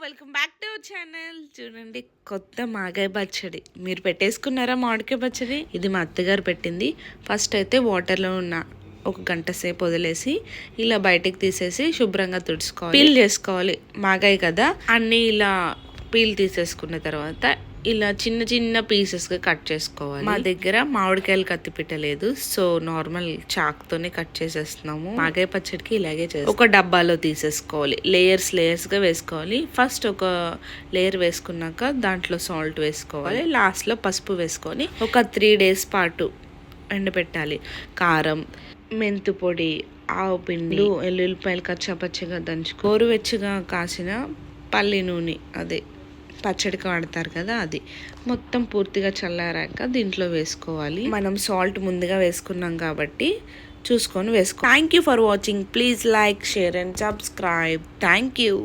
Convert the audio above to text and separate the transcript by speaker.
Speaker 1: Welcome back to our channel. చూడండి, కొత్త మాగాయ పచ్చడి. మీరు పెట్టేసుకున్నారా మామిడికాయ పచ్చడి? ఇది మా అత్తగారు పెట్టింది. ఫస్ట్ అయితే వాటర్లో ఉన్న ఒక గంట సేపు వదిలేసి ఇలా బయటికి తీసేసి శుభ్రంగా తుడుచుకోవాలి, పీల్ చేసుకోవాలి. మాగాయ కదా, అన్నీ ఇలా పీల్ తీసేసుకున్న తర్వాత ఇలా చిన్న చిన్న పీసెస్గా కట్ చేసుకోవాలి. మా దగ్గర మామిడికాయలు కత్తిపీట లేదు, సో నార్మల్ చాక్తోనే కట్ చేసేస్తున్నాము. మాగాయ పచ్చడికి ఇలాగే చేస్తాం. ఒక డబ్బాలో తీసేసుకోవాలి, లేయర్స్గా వేసుకోవాలి. ఫస్ట్ ఒక లేయర్ వేసుకున్నాక దాంట్లో సాల్ట్ వేసుకోవాలి, లాస్ట్లో పసుపు వేసుకొని ఒక 3 days పాటు ఎండబెట్టాలి. కారం, మెంతు పొడి, ఆవు పిండి, ఎల్లుల్లిపాయలు కచ్చాపచ్చిగా దంచుకో, గోరువెచ్చగా కాసిన పల్లి నూనె, అదే పచ్చడికి వాడతారు కదా, అది మొత్తం పూర్తిగా చల్లారాక దీంట్లో వేసుకోవాలి. మనం సాల్ట్ ముందుగా వేసుకున్నాం కాబట్టి చూసుకొని వేసుకో. Thank you for watching. Please like, share and subscribe. Thank you.